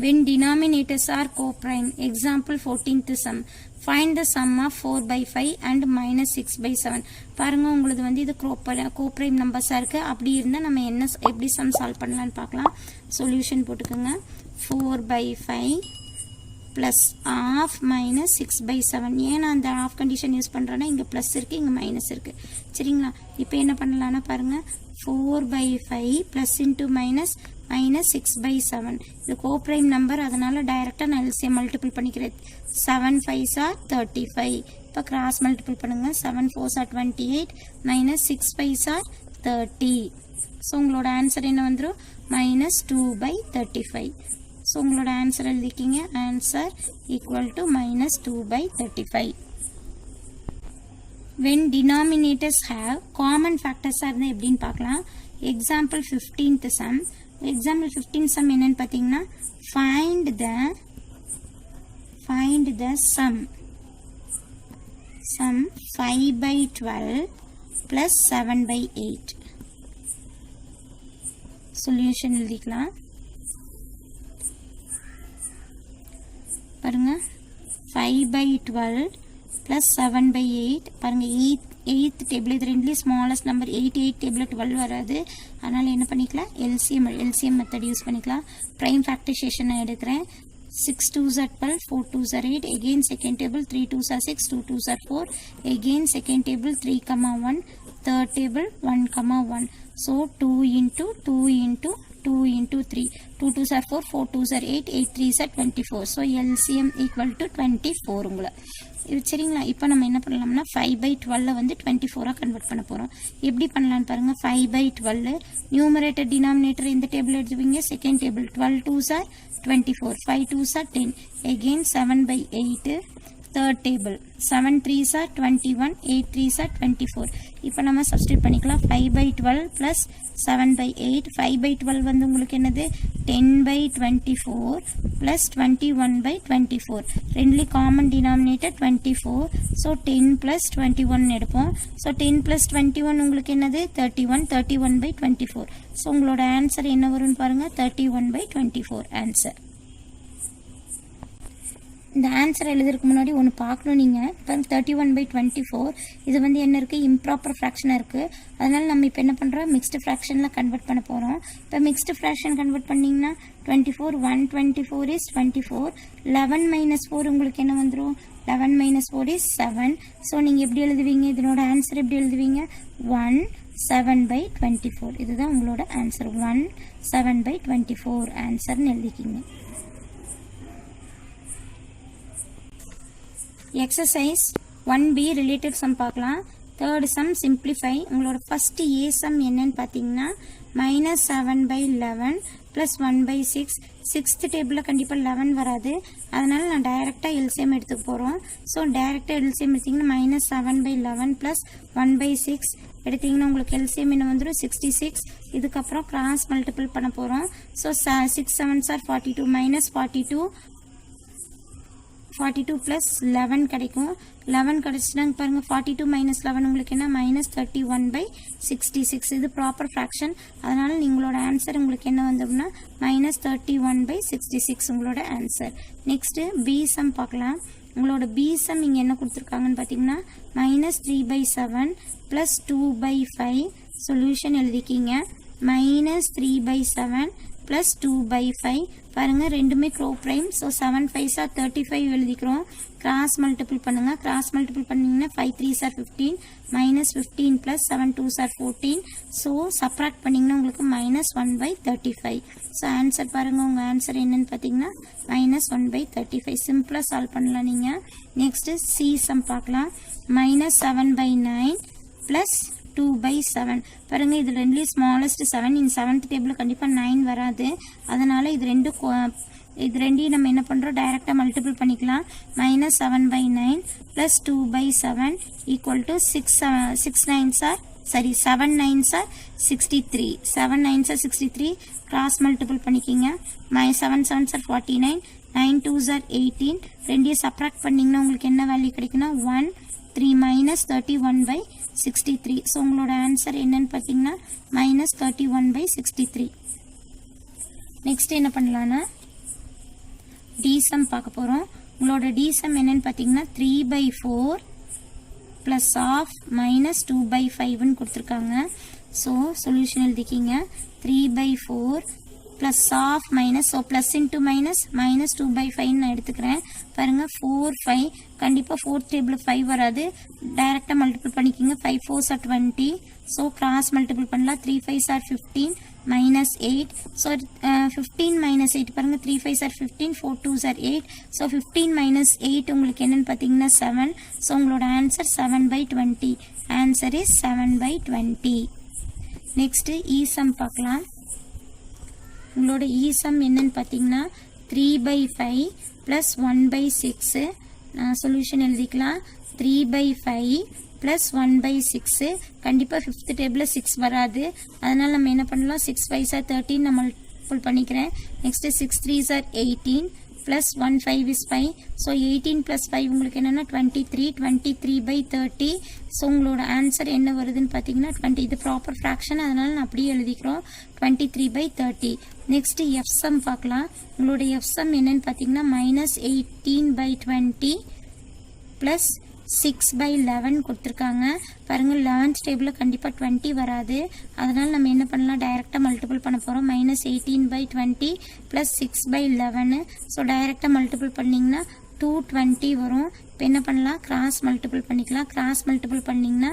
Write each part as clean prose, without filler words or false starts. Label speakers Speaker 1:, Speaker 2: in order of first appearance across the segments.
Speaker 1: When denominators are coprime, example 14th sum, find the sum of 4 by 5 and minus 6 by 7. பாருங்க உங்களுக்கு வந்து இது coprime நம்பர்ஸா இருக்கு. அப்படி இருந்தா நம்ம என்ன எப்படி சம் சால்வ் பண்ணலாம்னு பார்க்கலாம். சொல்யூஷன் போட்டுக்கோங்க. 4 by 5 plus half minus 6 by 7. ஏன் நான் அந்த half condition யூஸ் பண்றேன்னா இங்க பிளஸ் இருக்கு, இங்க மைனஸ் இருக்கு. சரிங்களா? இப்போ என்ன பண்ணலாம்னா பாருங்க 4 by 5 plus into minus minus 6 by 7. இது கோப்ரைம் நம்பர், அதனால டைரக்டா நான் LCM மல்டிபிள் பண்ணிக்கிறேன். 7 5s are 35. இப்போ கிராஸ் மல்டிபிள் பண்ணுங்க. 7 4s are 28 minus 6 5s are 30. So உங்களோட ஆன்சர் என்ன வந்துடும்? minus 2 by 35. ஸோ உங்களோட ஆன்சர் எழுதிக்கிங்க. Answer equal to minus 2 by 35. when denominators have common factors இருந்தா எப்படின்னு பார்க்கலாம். example 15th sum. example 15th sum என்னன்னு பார்த்தீங்கன்னா find the sum 5 by 12 plus 7 by 8. solution எழுதிக்கலாம். பாருங்க 5 by 12 plus 7 by 8. பாருங்க 8th டேபிள், இது ரெண்டுலயும் ஸ்மாலஸ்ட் நம்பர் 8 டேபிள் 12 வராது. அதனால என்ன பண்ணிக்கலாம்? LCM மெத்தட் யூஸ் பண்ணிக்கலாம். பிரைம் ஃபேக்டரைசேஷன் நான் எடுக்கிறேன். 6 2s are 12, 4 2s are 8. again second table 3 2s are 6, 2 2s are 4. again second table 3, 1. third table 1, 1. so 2 into 2 into 2 into 3. 2 2s are 4, 4 2s are 8, 8 3s are 24. so LCM equal to 24. உங்கள இது சரிங்களா? இப்போ நம்ம என்ன பண்ணலாம்னா 5 by 12 வந்து 24 convert பண்ண போறோம். எப்படி பண்ணலாம்னு பாருங்க. 5 by 12 நியூமரேட்டர் டினாமினேட்டர் இந்த டேபிள் எடுத்துவீங்க. Second table 12 2s are 24, 5 2s are 10. again 7 by 8. third table 7 3s are 21, 8 3s are 24. இப்போ நம்ம சப்ஸ்டிட்யூட் பண்ணிக்கலாம். 5 by 12 plus 7 by 8. 5 by 12 வந்து உங்களுக்கு என்னது? 10 by 24 plus 21 by 24. ரெண்டுலி காமன் டினாமினேட்டர் 24. so 10 plus 21 எடுப்போம். so 10 plus 21 உங்களுக்கு என்னது? 31. 31 by 24. so உங்களோட ஆன்சர் என்ன வரும்னு பாருங்க. 31 by 24 ஆன்சர். இந்த ஆன்சர் எழுதுறதுக்கு முன்னாடி ஒன்று பார்க்கணும் நீங்கள். இப்போ 31 by 24 இது வந்து என்ன இருக்குது? இம்ப்ராப்பர் ஃப்ராக்ஷனாக இருக்குது. அதனால் நம்ம இப்போ என்ன பண்ணுறோம்? மிக்ஸ்டு ஃப்ராக்ஷனில் கன்வெர்ட் பண்ண போகிறோம். இப்போ மிக்ஸ்டு ஃப்ராக்ஷன் கன்வெர்ட் பண்ணிங்கன்னா 24 124 is 24. 11 minus 4 உங்களுக்கு என்ன வந்துடும்? 11 minus 4 is 7. ஸோ நீங்கள் எப்படி எழுதுவீங்க? இதனோட ஆன்சர் எப்படி எழுதுவீங்க? 1 7 by 24. இதுதான் உங்களோட ஆன்சர். 1 7 by 24 ஆன்சர்னு எழுதிக்கிங்க. எக்ஸசைஸ் 1B ரிலேட்டிவ் சம் பார்க்கலாம். Third sum simplify. உங்களோட ஃபர்ஸ்ட் ஏ சம் என்னன்னு பார்த்தீங்கன்னா -7 by 11 plus 1 by 6. சிக்ஸ்த் டேபிளில் கண்டிப்பாக 11 வராது. அதனால நான் டைரெக்டாக எல்சிஎம் எடுத்துக்க போகிறோம். ஸோ டைரெக்டாக எல்சிஎம் எடுத்திங்கன்னா -7 by 11 plus 1 by 6 எடுத்திங்கன்னா உங்களுக்கு எல்சிஎம் என்ன வந்துடும்? 66. இதுக்கப்புறம் கிராஸ் மல்டிபிள் பண்ண போகிறோம். So 6 7s are 42 minus 42 plus 11 கிடைக்கும். 11 கிடைச்சிட்டாங்க பாருங்க. 42 minus 11 உங்களுக்கு என்ன? -31 by 66. இது ப்ராப்பர் ஃப்ராக்ஷன். அதனால நீங்களோட ஆன்சர் உங்களுக்கு என்ன வந்தோம்னா -31 by 66 உங்களோட ஆன்சர். நெக்ஸ்ட் பி சம் பார்க்கலாம். உங்களோட பி சம் இங்கே என்ன கொடுத்துருக்காங்கன்னு பார்த்தீங்கன்னா -3 by 7 plus 2 by 5. Solution எழுதிக்கிங்க. -3 by 7 plus 2 by 5. பாருங்க ரெண்டுமே கோப்ரைம். ஸோ 7 5s are 35 எழுதிக்கிறோம். கிராஸ் மல்டிபிள் பண்ணுங்க. கிராஸ் மல்டிபிள் பண்ணீங்கன்னா 5 3s are 15 -15 plus 7 2s are 14. So subtract பண்ணீங்கன்னா உங்களுக்கு -1 by 35. ஸோ ஆன்சர் பாருங்க. உங்கள் ஆன்சர் என்னன்னு பார்த்தீங்கன்னா -1 by 35. சிம்பிளாக சால்வ் பண்ணலாம் நீங்கள். நெக்ஸ்ட் சி சம் பார்க்கலாம். -7 by 9 plus 2 by 7. பாருங்க இது ரெண்டுலயும் ஸ்மாலஸ்ட் 7. இந்த 7th டேபிள் கண்டிப்பா 9 வராது. அதனால இது ரெண்டையும் நம்ம என்ன பண்றோம்? டைரக்டா மல்டிபிள் பண்ணிக்கலாம். -7 by 9 plus 2 by 7 equal to 7 9s are 63. 7 9s are 63. Cross multiple பண்ணிக்கிங்க. 7 7s are 49. 9 2s are 18 ரெண்டையும் சப்ராக்ட் பண்ணிங்கன்னா உங்களுக்கு என்ன வேல்யூ கிடைக்குன்னா 1 3 minus 31 by 63 ஸோ உங்களோட ஆன்சர் என்னன்னு பார்த்தீங்கன்னா மைனஸ் 31 by 63 நெக்ஸ்ட் என்ன பண்ணலான்னா டிசம் பார்க்க போகிறோம் உங்களோட டிசம் என்னன்னு பார்த்தீங்கன்னா 3/4 plus of minus 2/5ன்னு கொடுத்துருக்காங்க ஸோ சொல்யூஷன் எழுதிக்கிங்க 3/4 plus of minus so plus into minus minus 2/5 நான் எடுத்துக்கிறேன் பாருங்க 4 5 கண்டிப்பாக ஃபோர்த் டேபிள் 5 வராது டைரெக்டாக மல்டிபிள் பண்ணிக்கிங்க 5 4s are 20 so cross multiple பண்ணலாம் 3 5s are 15 minus 8 so 15 minus 8 பாருங்க 3 5s are 15 4 2s are 8 so 15 minus 8 உங்களுக்கு என்னன்னு பார்த்தீங்கன்னா 7 ஸோ உங்களோட ஆன்சர் 7/20 ஆன்சர் இஸ் 7/20 நெக்ஸ்ட் ஈசம் பார்க்கலாம் உங்களோட ஈசம் என்னன்னு பார்த்தீங்கன்னா 3/5 plus 1/6 நான் சொல்யூஷன் எழுதிக்கலாம் 3/5 plus 1/6 கண்டிப்பாக ஃபிஃப்த் டேபிளில் 6 வராது அதனால் நம்ம என்ன பண்ணலாம் 6 5s are 13 நான் மல்டிபிள் பண்ணிக்கிறேன் next 6 3s are 18 plus 1 5 is 5 so 18 plus 5 உங்களுக்கு என்னென்னா 23/30 ஸோ உங்களோட ஆன்சர் என்ன வருதுன்னு பார்த்தீங்கன்னா 20 இது ப்ராப்பர் ஃப்ராக்ஷன் அதனால் நான் அப்படியே எழுதிக்கிறோம் 23/30 நெக்ஸ்ட் எஃப்சம் பார்க்கலாம் உங்களோட எஃப்சம் என்னன்னு பார்த்தீங்கன்னா மைனஸ் 18/20 ப்ளஸ் 6/11 கொடுத்துருக்காங்க பாருங்கள் 11th டேபிளில் கண்டிப்பாக 20 வராது அதனால் நம்ம என்ன பண்ணலாம் டைரெக்டாக மல்டிபிள் பண்ண போகிறோம் மைனஸ் 18/20 ப்ளஸ் 6/11 ஸோ டைரெக்டாக மல்டிபிள் பண்ணிங்கன்னா 220 வரும் இப்போ என்ன பண்ணலாம் கிராஸ் மல்டிபிள் பண்ணிக்கலாம் கிராஸ் மல்டிபிள் பண்ணிங்கன்னா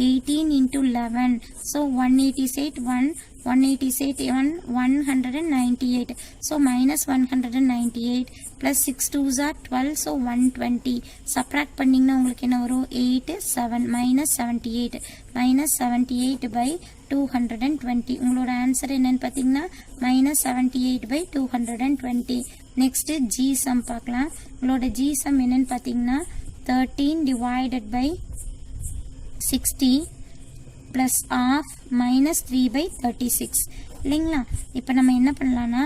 Speaker 1: 18 into 11 so 198 so minus 198 plus 6 2s are 12 so 120 subtract பண்ணிங்கன்னா உங்களுக்கு என்ன வரும் 8 7 மைனஸ் 78/220 உங்களோட ஆன்சர் என்னன்னு பார்த்தீங்கன்னா மைனஸ் 78/220 நெக்ஸ்ட் ஜி சம் பார்க்கலாம் உங்களோட ஜி சம் என்னன்னு பார்த்தீங்கன்னா 13/60 plus of minus 3/36 இல்லைங்களா இப்போ நம்ம என்ன பண்ணலாம்னா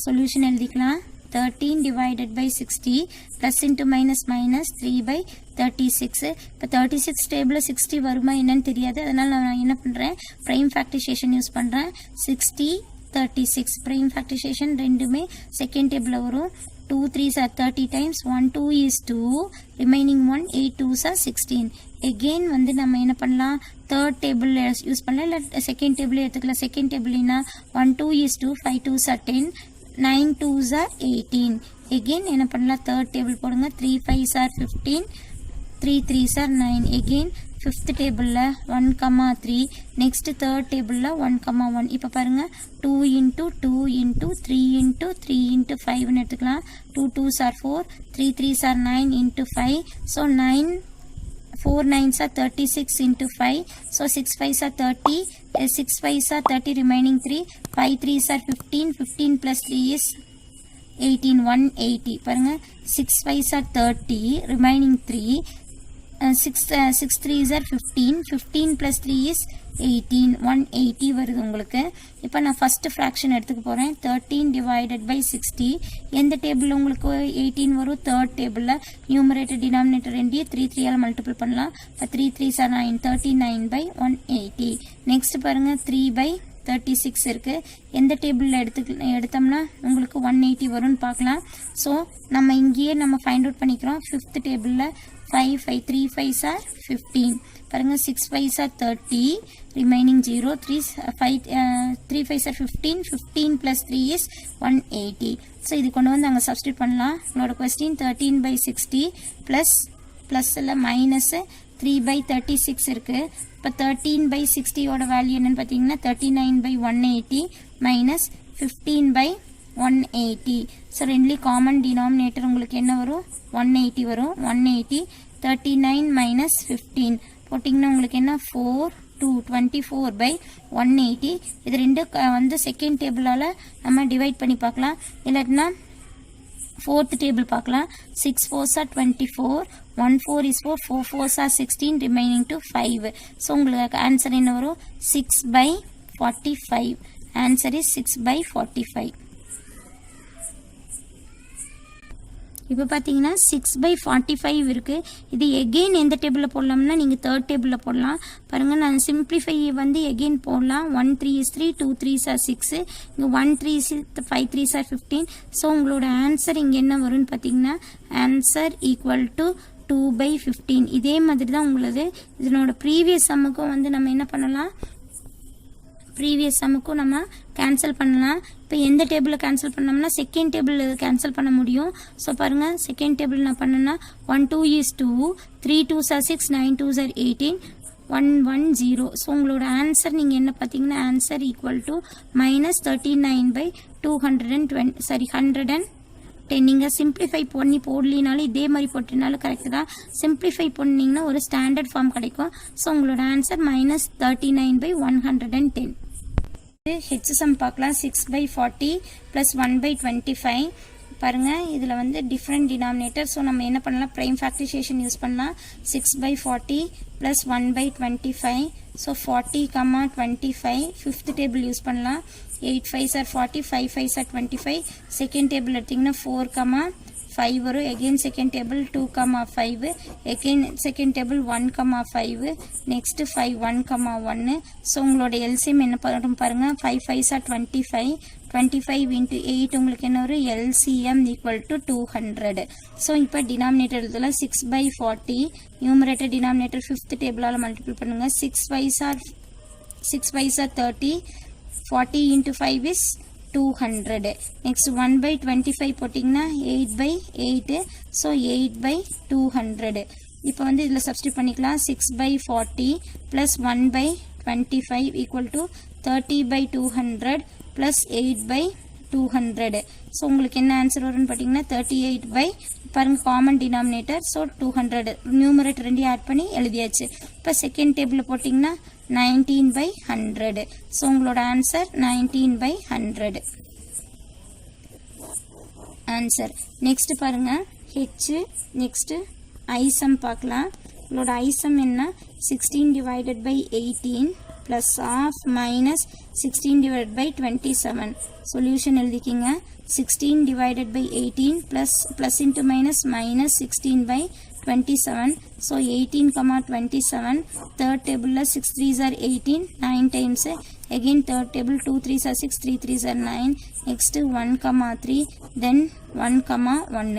Speaker 1: சொல்யூஷன் எழுதிக்கலாம் 13/60 plus into minus minus 3/36 இப்போ 36 டேபிளில் 60 வருமா என்னன்னு தெரியாது அதனால் நான் என்ன பண்ணுறேன் ப்ரைம் ஃபேக்டரைசேஷன் யூஸ் பண்ணுறேன் 60 36 ப்ரைம் ஃபேக்டரைசேஷன் ரெண்டுமே செகண்ட் டேபிளில் வரும் 2 3s are 30 times 1 2 is 2 remaining 1 8 2s are 16 again வந்து நம்ம என்ன பண்ணலாம் தேர்ட் டேபிள் யூஸ் பண்ணலாம் இல்லை செகண்ட் டேபிள் எடுத்துக்கலாம் second டேபிள்னா 1 2 is 2 5 2s are 10 9 2s are 18 again என்ன பண்ணலாம் தேர்ட் டேபிள் போடுங்க 3 5s are 15 3 3s are 9 again fifth டேபிளில் 1,3 நெக்ஸ்ட் தேர்ட் டேபிளில் 1,1 இப்போ பாருங்கள் 2 into 2 into 3 into 3 into 5ன்னு எடுத்துக்கலாம் 2 2s are 4 3 3s are 9 into 5 so 9 4 9s are 36 into 5 so 6 5s are 30 6 5s are 30 remaining 3 5 3s are 15 15 plus 3 is 18 180 பாருங்க 6 5s are 30 remaining 3 6 3s are 15 15 plus 3 is 18 180 வருது உங்களுக்கு இப்போ நான் first fraction எடுத்துக்க போகிறேன் 13/60 எந்த டேபிளில் உங்களுக்கு 18 வரும் தேர்ட் டேபிளில் நியூமரேட்டர் டினாமினேட்டர் ரெண்டையும் 3 3ஆல் மல்டிபிள் பண்ணலாம் இப்போ 3 3s are 9 39/180 நெக்ஸ்ட் பாருங்கள் 3/36 இருக்குது எந்த டேபிளில் எடுத்தோம்னா உங்களுக்கு 180 வரும்னு பார்க்கலாம் ஸோ நம்ம இங்கேயே நம்ம ஃபைண்ட் அவுட் பண்ணிக்கிறோம் ஃபிஃப்த் டேபிளில் 5 5 3 5s are 15 பாருங்க 6 5s are 30 remaining 0 3 5s are 15 15 plus 3 is 180 so இது கொண்டு வந்து அங்கே சப்ஸ்டியூட் பண்ணலாம் உங்களோட கொஸ்டின் 13/60 ப்ளஸில் மைனஸ் 3/36 இருக்குது இப்போ 13/60யோட வேல்யூ என்னன்னு பார்த்தீங்கன்னா 39/180 மைனஸ் 15/180 ஸோ ரெண்டுலேயும் காமன் டினாமினேட்டர் உங்களுக்கு என்ன வரும் 180 வரும் 180 39 minus 15 போட்டிங்கன்னா உங்களுக்கு என்ன 4 2 24/180 இது ரெண்டு வந்து செகண்ட் டேபிளால் நம்ம டிவைட் பண்ணி பார்க்கலாம் இல்லாட்டினா ஃபோர்த் டேபிள் பார்க்கலாம் 6 4s are 24 1 4 is 4 4 4s are 16 remaining to 5 so உங்களுக்கு ஆன்சர் என்ன வரும் 6/45 ஆன்சர் இஸ் 6/45 இப்போ பார்த்தீங்கன்னா 6/45 இருக்குது. இது எகெயின் எந்த டேபிளில் போடலாம்னா நீங்கள் தேர்ட் டேபிளில் போடலாம். பாருங்கள், நான் சிம்பிளிஃபை வந்து எகெயின் போடலாம். 1 3 is 3, 2 3s are 6, இங்கே 1 3 is 5 3s are 15. ஸோ உங்களோட ஆன்சர் இங்கே என்ன வரும்னு பார்த்தீங்கன்னா ஆன்சர் ஈக்குவல் டு 2/15. இதே மாதிரி தான் உங்களது இதனோட ப்ரீவியஸ் சம்முக்கும் வந்து நம்ம என்ன பண்ணலாம், ப்ரீவியஸ் சம்முக்கும் நம்ம கேன்சல் பண்ணலாம். இப்போ எந்த டேபிளில் கேன்சல் பண்ணோம்னா செகண்ட் டேபிளில் கேன்சல் பண்ண முடியும். ஸோ பாருங்கள், செகண்ட் டேபிள் நான் பண்ணேன்னா 1 2 is 2, 3 2s are 6, 9 2s are 18, 1 1 0. So உங்களோட ஆன்சர் நீங்கள் என்ன பார்த்தீங்கன்னா ஆன்சர் ஈக்குவல் டு -39/220 சாரி 110. நீங்கள் சிம்பிளிஃபை பண்ணி போடலினாலும் இதே மாதிரி போட்டினாலும் கரெக்டு தான். சிம்பிளிஃபை பண்ணிங்கன்னா ஒரு ஸ்டாண்டர்ட் ஃபார்ம் கிடைக்கும். ஸோ உங்களோட ஆன்சர் -39/110. ஹெச் சம் பார்க்கலாம். 6/40 + 1/25. பாருங்கள், இதில் வந்து டிஃப்ரெண்ட் டினாமினேட்டர். ஸோ நம்ம என்ன பண்ணலாம், ப்ரைம் ஃபேக்டரைசேஷன் யூஸ் பண்ணலாம். 6/40 + 1/25. ஸோ 40, 25. ஃபிஃப்த் டேபிள் யூஸ் பண்ணலாம். 8 5s are 40, 5 5s are 25. Second table எடுத்திங்கன்னா 4, 5 வரும். Again second table 2, 5. Again second table 1, 5. Next 5 1, 1. So உங்களோட எல்சிஎம் என்ன பண்ணுறோம் பாருங்கள். 5 5s are 25. 25 × 8 உங்களுக்கு என்ன வரும், எல்சிஎம் ஈக்குவல் டு 200. ஸோ இப்போ டினாமினேட்டர் இதில் 6/40, நியூமரேட்டர் டினாமினேட்டர் ஃபிஃப்த் டேபிளால் மல்டிபிள் பண்ணுங்கள். 6 5s are 30. 40 × 5 is 200. Next 1/25 போட்டிங்கன்னா 8/8. ஸோ 8/200. இப்போ வந்து இதில் சப்ஸ்டியூட் பண்ணிக்கலாம். 6/40 + 1/25 ஈக்குவல் டு 30/200 + 8/200. ஸோ உங்களுக்கு என்ன ஆன்சர் வரும்னு பார்த்தீங்கன்னா 38 பாருங்கள், காமன் டினாமினேட்டர். ஸோ 200 நியூமரேட்டர் ரெண்டையும் ஆட் பண்ணி எழுதியாச்சு. இப்போ செகண்ட் டேபிளில் போட்டிங்கன்னா 19/100. ஸோ உங்களோட ஆன்சர் 19/100 ஆன்சர். நெக்ஸ்ட் பாருங்கள் ஹெச். நெக்ஸ்ட்டு ஐசம் பார்க்கலாம். உங்களோட ஐசம் என்ன, 16/18 + half - 16/27. சொல்யூஷன் எழுதிக்கிங்க. 16/18 + into -16/27. ஸோ 18, 27. தேர்ட் டேபிளில் 6 3s are 18, 9 times. Again third table 2 3s are 6, 3 3s are 9. Next 1, 3, then 1, 1.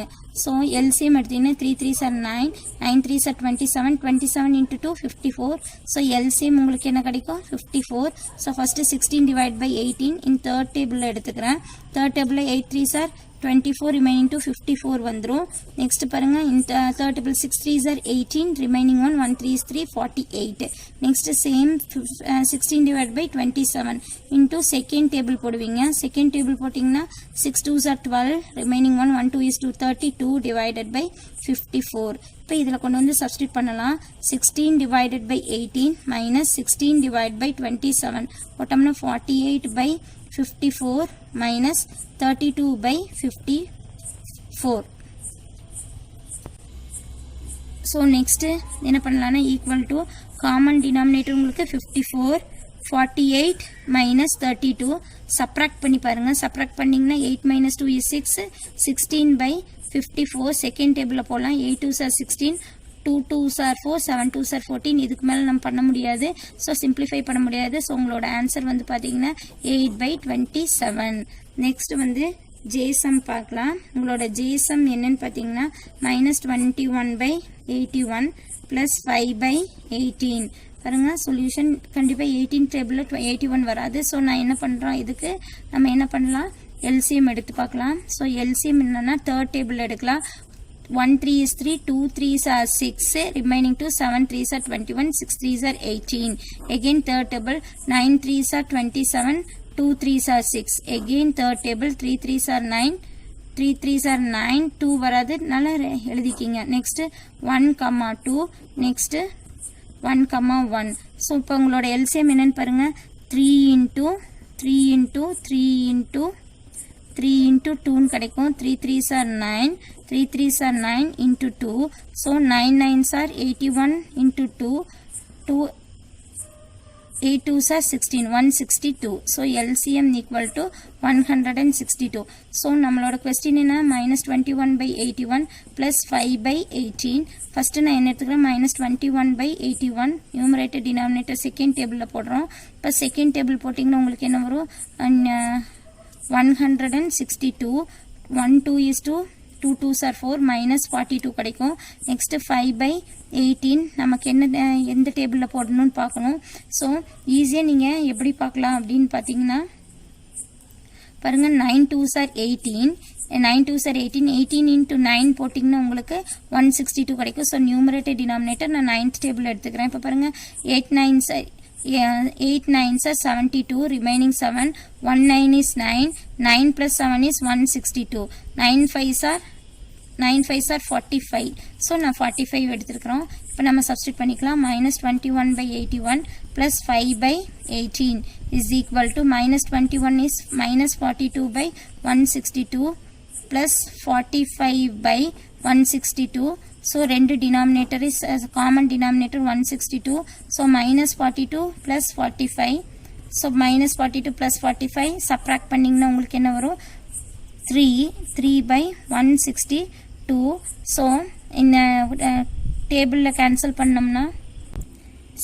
Speaker 1: So LCM எடுத்தீங்கன்னா 3 3s are 9, 9 3s are 27, 27 × 2 54. So LCM உங்களுக்கு என்ன கிடைக்கும், 54. ஸோ ஃபஸ்ட்டு 16/18 இன் தேர்ட் டேபிளில் எடுத்துக்கிறேன். தேர்ட் டேபிளில் 8 3s are 24, ரிமைனிங் to 54 வந்துடும். Next பாருங்கள், இந்த third table 6 3s are 18, remaining 1 1 3 is 3, 48. Next same 16/27 into second table போடுவீங்க. செகண்ட் டேபிள் போட்டிங்கன்னா 6 2s are 12, ரிமைனிங் 1 1 2 is 2, 32 / 54. இப்போ இதில் கொண்டு வந்து சப்ஸ்டியூட் பண்ணலாம். 16/18 - 16/27 போட்டோம்னா 48/54 - 32/54. ஸோ நெக்ஸ்ட்டு என்ன பண்ணலான்னா ஈக்குவல் டு காமன் டினாமினேட்டர் உங்களுக்கு 54, 48 - 32. சப்ராக்ட் பண்ணி பாருங்கள். சப்ராக்ட் பண்ணிங்கன்னா 8 - 2 is 6, 16/54. செகண்ட் டேபிளில் போடலாம். 8 2s are 16, 2 2s are 4, 7 2s are 14. இதுக்கு மேலே நம்ம பண்ண முடியாது. ஸோ சிம்பிளிஃபை பண்ண முடியாது. ஸோ உங்களோட ஆன்சர் வந்து பார்த்தீங்கன்னா 8/27. நெக்ஸ்ட் வந்து ஜேசம் பார்க்கலாம். உங்களோட ஜேசம் என்னன்னு பார்த்தீங்கன்னா -21/81 + 5/18. பாருங்கள், சொல்யூஷன் கண்டிப்பாக 18 டேபிளில் 81 வராது. ஸோ நான் என்ன பண்ணுறோம், இதுக்கு நம்ம என்ன பண்ணலாம், எல்சிஎம் எடுத்து பார்க்கலாம். ஸோ எல்சிஎம் என்னென்னா தேர்ட் டேபிள் எடுக்கலாம். 1 3 is 3, 2 3s are 6, remaining to 7 3s are 21, 6 3s are 18. Again third table 9 3s are 27, 2 3s are 6. Again third table 3 3s are 9, 3 3s are 9, 2 வராது, நல்லா எழுதிக்கிங்க. Next 1, 2, next 1, 1. ஸோ இப்போ உங்களோட LCM என்னன்னு பாருங்கள். 3 × 3 × 3 × 3 × 2 கிடைக்கும். 3 3s are 9, 3 3s are 9 into 2. So 9 9s are 81 into 2. 8 2s are 16, 162. So LCM equal to 162. So நம்மளோட question என்ன minus 21 by 81 plus 5 by 18. First நான் என்ன எடுத்துக்கிறேன் minus 21 by 81. Numerator denominator second table போடுறோம். இப்போ second table போட்டிங்கன்னா உங்களுக்கு என்ன வரும் 162. 1 2 is to 2 2s are 4 minus 42 கிடைக்கும். next 5 by 18 நமக்கு என்ன எந்த டேபிளில் போடணும்னு பார்க்கணும். ஸோ ஈஸியாக நீங்கள் எப்படி பார்க்கலாம் அப்படின்னு பார்த்தீங்கன்னா பாருங்க 9 2s are 18, 9 2s are 18, 18 into 9 போட்டிங்கன்னா உங்களுக்கு 162 கிடைக்கும். ஸோ நியூமரேட்டர் டினாமினேட்டர் நான் 9th டேபிள் எடுத்துக்கிறேன். இப்போ பாருங்க 8 9s are 72, remaining 7, 1 9 is 9, 9 plus 7 is 162, 9 5s are 45. So நான் 45 எடுத்துக்கிறோம். இப்போ நம்ம சப்ஸ்டிட் பண்ணிக்கலாம். minus 21 by 81 plus 5 by 18 is equal to minus 21 is minus 42 by 162 plus 45 by 162. So ரெண்டு denominator is as a common denominator 162. So minus 42 plus 45. So minus 42 plus 45 subtract பண்ணிங்கன்னா உங்களுக்கு என்ன வரும் 3 by 162. So இந்த டேபிளில் கேன்சல் பண்ணோம்னா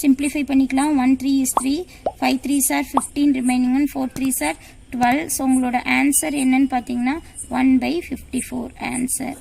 Speaker 1: simplify பண்ணிக்கலாம். 1 3 is 3, 5 3s are 15, remaining 1 4 3s are 12. So உங்களோட ஆன்சர் என்னன்னு பார்த்தீங்கன்னா 1 by 54 ஆன்சர்.